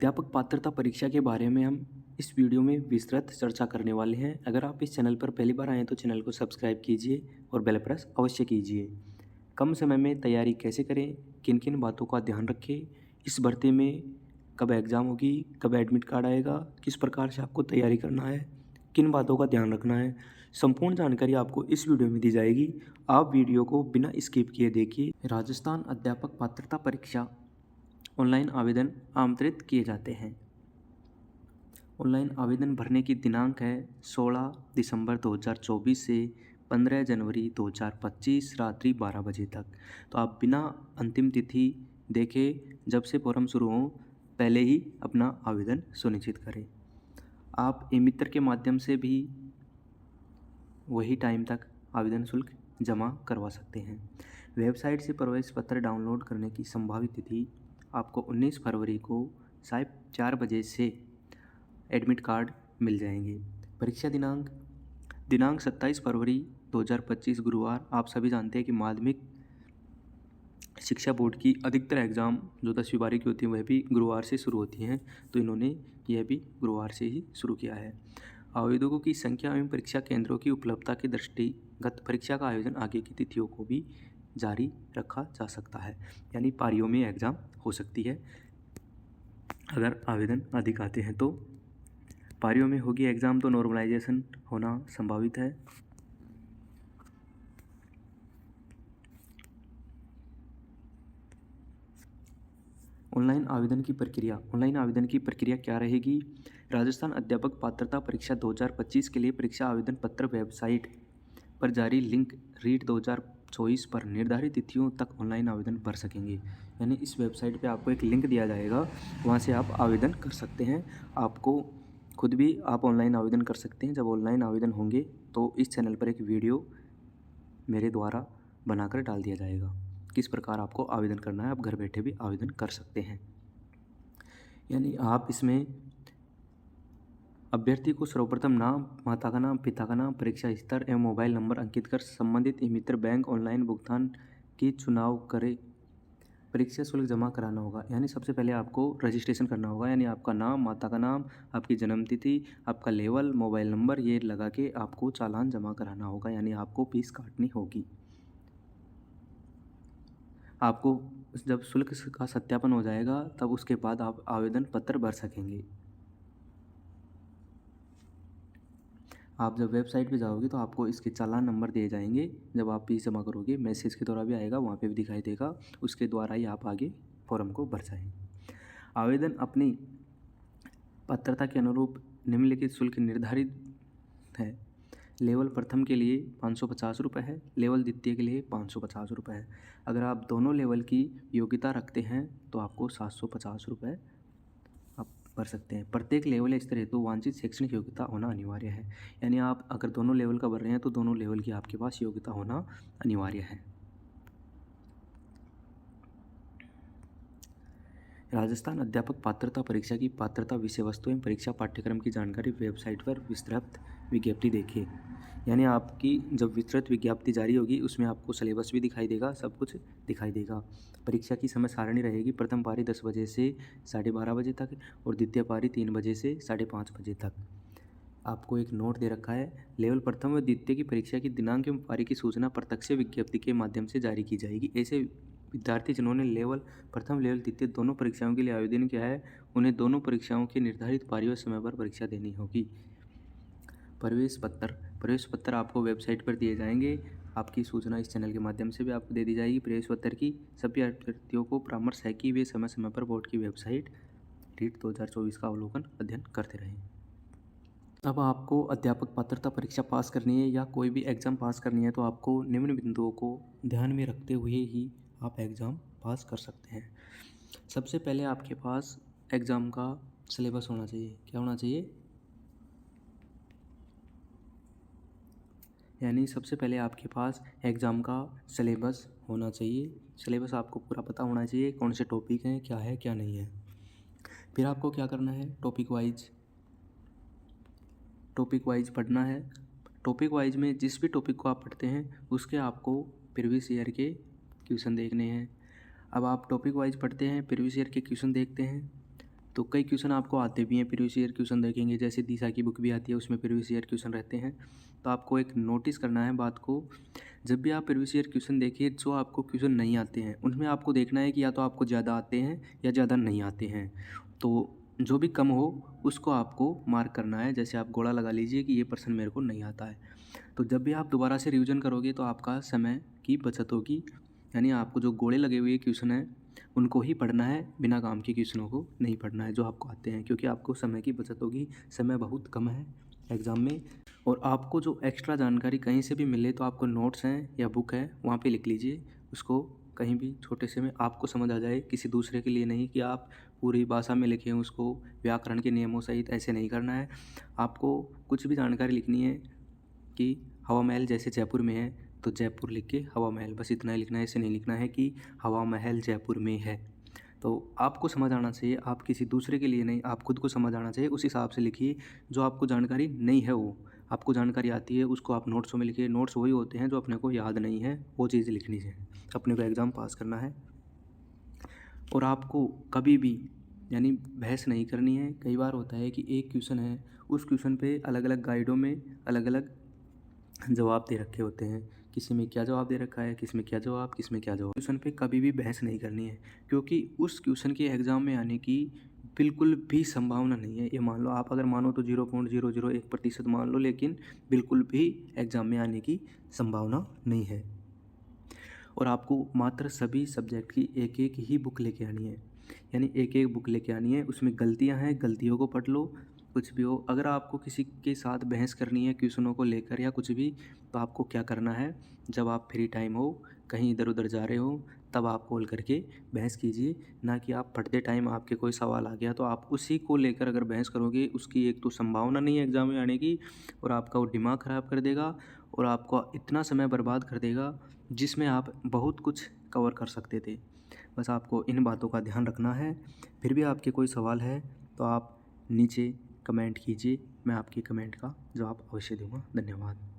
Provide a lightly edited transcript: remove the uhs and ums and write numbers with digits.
अध्यापक पात्रता परीक्षा के बारे में हम इस वीडियो में विस्तृत चर्चा करने वाले हैं। अगर आप इस चैनल पर पहली बार आए हैं तो चैनल को सब्सक्राइब कीजिए और बेल प्रेस अवश्य कीजिए। कम समय में तैयारी कैसे करें, किन किन बातों का ध्यान रखें, इस भर्ती में कब एग्ज़ाम होगी, कब एडमिट कार्ड आएगा, किस प्रकार से आपको तैयारी करना है, किन बातों का ध्यान रखना है, संपूर्ण जानकारी आपको इस वीडियो में दी जाएगी। आप वीडियो को बिना स्किप किए देखिए। राजस्थान अध्यापक पात्रता परीक्षा ऑनलाइन आवेदन आमंत्रित किए जाते हैं। ऑनलाइन आवेदन भरने की दिनांक है 16 दिसंबर 2024 से 15 जनवरी 2025 रात्रि 12 बजे तक। तो आप बिना अंतिम तिथि देखे जब से फॉर्म शुरू हो पहले ही अपना आवेदन सुनिश्चित करें। आप ई-मित्र के माध्यम से भी वही टाइम तक आवेदन शुल्क जमा करवा सकते हैं। वेबसाइट से प्रवेश पत्र डाउनलोड करने की संभावित तिथि आपको 19 फरवरी को साढ़े 4 बजे से एडमिट कार्ड मिल जाएंगे। परीक्षा दिनांक 27 फरवरी 2025 गुरुवार। आप सभी जानते हैं कि माध्यमिक शिक्षा बोर्ड की अधिकतर एग्ज़ाम जो 10वीं बारहवीं की होती हैं वह भी गुरुवार से शुरू होती हैं, तो इन्होंने यह भी गुरुवार से ही शुरू किया है। आवेदकों की संख्या एवं परीक्षा केंद्रों की उपलब्धता के दृष्टिगत परीक्षा का आयोजन आगे की तिथियों को भी जारी रखा जा सकता है, यानी पारियों में एग्ज़ाम हो सकती है। अगर आवेदन अधिक आते हैं तो पारियों में होगी एग्ज़ाम, तो नॉर्मलाइजेशन होना संभावित है। ऑनलाइन आवेदन की प्रक्रिया क्या रहेगी? राजस्थान अध्यापक पात्रता परीक्षा 2025 के लिए परीक्षा आवेदन पत्र वेबसाइट पर जारी लिंक रीट 2024 पर निर्धारित तिथियों तक ऑनलाइन आवेदन भर सकेंगे। यानी इस वेबसाइट पे आपको एक लिंक दिया जाएगा, वहाँ से आप आवेदन कर सकते हैं। आपको खुद भी आप ऑनलाइन आवेदन कर सकते हैं। जब ऑनलाइन आवेदन होंगे तो इस चैनल पर एक वीडियो मेरे द्वारा बनाकर डाल दिया जाएगा, किस प्रकार आपको आवेदन करना है। आप घर बैठे भी आवेदन कर सकते हैं। यानी आप इसमें अभ्यर्थी को सर्वप्रथम नाम, माता का नाम, पिता का नाम, परीक्षा स्तर एवं मोबाइल नंबर अंकित कर संबंधित ई-मित्र बैंक ऑनलाइन भुगतान की चुनाव करें। परीक्षा शुल्क जमा कराना होगा, यानी सबसे पहले आपको रजिस्ट्रेशन करना होगा। यानी आपका नाम, माता का नाम, आपकी जन्म तिथि, आपका लेवल, मोबाइल नंबर ये लगा के आपको चालान जमा कराना होगा, यानी आपको फीस काटनी होगी। आपको जब शुल्क का सत्यापन हो जाएगा तब उसके बाद आप आवेदन पत्र भर सकेंगे। आप जब वेबसाइट पे जाओगे तो आपको इसके चालान नंबर दिए जाएंगे। जब आप फीस जमा करोगे मैसेज के द्वारा भी आएगा, वहाँ पे भी दिखाई देगा, उसके द्वारा ही आप आगे फॉर्म को भर जाएंगे। आवेदन अपनी पात्रता के अनुरूप निम्नलिखित शुल्क निर्धारित है। लेवल प्रथम के लिए 550 रुपये है, लेवल द्वितीय के लिए 550 रुपये है। अगर आप दोनों लेवल की योग्यता रखते हैं तो आपको 750 रुपये आप भर सकते हैं। प्रत्येक लेवल या स्तर हेतु वांछित शैक्षणिक योग्यता होना अनिवार्य है। यानी आप अगर दोनों लेवल का भर रहे हैं तो दोनों लेवल की आपके पास योग्यता होना अनिवार्य है। राजस्थान अध्यापक पात्रता परीक्षा की पात्रता विषय वस्तु एवं परीक्षा पाठ्यक्रम की जानकारी वेबसाइट पर विस्तृत विज्ञप्ति देखिए। यानी आपकी जब विस्तृत विज्ञप्ति जारी होगी उसमें आपको सिलेबस भी दिखाई देगा, सब कुछ दिखाई देगा। परीक्षा की समय सारणी रहेगी, प्रथम पारी 10 बजे से 12:30 बजे तक और द्वितीय पारी 3 बजे से 5:30 बजे तक। आपको एक नोट दे रखा है, लेवल प्रथम व द्वितीय की परीक्षा की दिनांक एवं पारी की सूचना प्रत्यक्ष विज्ञप्ति के माध्यम से जारी की जाएगी। ऐसे विद्यार्थी जिन्होंने लेवल प्रथम, लेवल द्वितीय दोनों परीक्षाओं के लिए आवेदन किया है उन्हें दोनों परीक्षाओं की निर्धारित पारी व समय पर परीक्षा देनी होगी। प्रवेश पत्र आपको वेबसाइट पर दिए जाएंगे। आपकी सूचना इस चैनल के माध्यम से भी आपको दे दी जाएगी। प्रवेश पत्र की सभी अभ्यर्थियों को परामर्श है कि वे समय समय पर बोर्ड की वेबसाइट रीट 2024 का अवलोकन अध्ययन करते रहें। अब आपको अध्यापक पात्रता परीक्षा पास करनी है या कोई भी एग्ज़ाम पास करनी है तो आपको निम्न बिंदुओं को ध्यान में रखते हुए ही आप एग्ज़ाम पास कर सकते हैं। सबसे पहले आपके पास एग्ज़ाम का सिलेबस होना चाहिए। क्या होना चाहिए? यानी सबसे पहले आपके पास एग्ज़ाम का सिलेबस होना चाहिए। सिलेबस आपको पूरा पता होना चाहिए, कौन से टॉपिक हैं, क्या है क्या नहीं है। फिर आपको क्या करना है, टॉपिक वाइज पढ़ना है। टॉपिक वाइज में जिस भी टॉपिक को आप पढ़ते हैं उसके आपको प्रीवियस ईयर के क्वेश्चन देखने हैं। अब आप टॉपिक वाइज पढ़ते हैं, प्रीवियस ईयर के क्वेश्चन देखते हैं, तो कई क्वेश्चन आपको आते भी हैं, प्रीवियस ईयर क्वेश्चन देखेंगे, जैसे दिशा की बुक भी आती है, उसमें प्रीवियस ईयर क्वेश्चन रहते हैं। तो आपको एक नोटिस करना है बात को, जब भी आप प्रीवियस ईयर क्वेश्चन देखिए, जो आपको क्वेश्चन नहीं आते हैं उनमें आपको देखना है कि या तो आपको ज़्यादा आते हैं या ज़्यादा नहीं आते हैं। तो जो भी कम हो उसको आपको मार्क करना है, जैसे आप गोला लगा लीजिए कि ये पर्सन मेरे को नहीं आता है। तो जब भी आप दोबारा से रिवीजन करोगे तो आपका समय की बचत होगी, यानी आपको जो गोले लगे हुए क्वेश्चन हैं उनको ही पढ़ना है, बिना काम के क्वेश्चनों को नहीं पढ़ना है जो आपको आते हैं, क्योंकि आपको समय की बचत होगी। समय बहुत कम है एग्ज़ाम में। और आपको जो एक्स्ट्रा जानकारी कहीं से भी मिले तो आपको नोट्स हैं या बुक है वहाँ पे लिख लीजिए उसको, कहीं भी छोटे से में आपको समझ आ जाए, किसी दूसरे के लिए नहीं कि आप पूरी भाषा में लिखें उसको व्याकरण के नियमों सहित, ऐसे नहीं करना है। आपको कुछ भी जानकारी लिखनी है कि हवा महल जैसे जयपुर में है तो जयपुर लिख के हवा महल, बस इतना ही लिखना है। ऐसे नहीं लिखना है कि हवा महल जयपुर में है। तो आपको समझ आना चाहिए, आप किसी दूसरे के लिए नहीं, आप खुद को समझ आना चाहिए, उस हिसाब से लिखिए। जो आपको जानकारी नहीं है वो आपको जानकारी आती है उसको आप नोट्सों में लिखिए। नोट्स वही होते हैं जो अपने को याद नहीं है, वो चीज़ लिखनी है, अपने को एग्ज़ाम पास करना है। और आपको कभी भी यानी बहस नहीं करनी है। कई बार होता है कि एक क्वेश्चन है, उस क्वेश्चन पे अलग अलग गाइडों में अलग अलग जवाब दे रखे होते हैं, किसी में क्या जवाब दे रखा है, किस में क्या जवाब, किस में क्या जवाब। क्वेश्चन पे कभी भी बहस नहीं करनी है, क्योंकि उस क्वेश्चन के एग्ज़ाम में आने की बिल्कुल भी संभावना नहीं है। ये मान लो आप अगर मानो तो 0.001% मान लो, लेकिन बिल्कुल भी एग्ज़ाम में आने की संभावना नहीं है। और आपको मात्र सभी सब्जेक्ट की एक एक ही बुक लेके आनी है, यानी एक एक बुक लेके आनी है। उसमें गलतियां हैं, गलतियों को पढ़ लो, कुछ भी हो। अगर आपको किसी के साथ बहस करनी है क्वेश्चनों को लेकर या कुछ भी, तो आपको क्या करना है, जब आप फ्री टाइम हो, कहीं इधर उधर जा रहे हो, तब आप कॉल करके बहस कीजिए। ना कि आप पढ़ते टाइम आपके कोई सवाल आ गया तो आप उसी को लेकर अगर बहस करोगे, उसकी एक तो संभावना नहीं है एग्ज़ाम में आने की, और आपका वो दिमाग ख़राब कर देगा और आपका इतना समय बर्बाद कर देगा जिसमें आप बहुत कुछ कवर कर सकते थे। बस आपको इन बातों का ध्यान रखना है। फिर भी आपके कोई सवाल है तो आप नीचे कमेंट कीजिए, मैं आपके कमेंट का जवाब अवश्य दूँगा। धन्यवाद।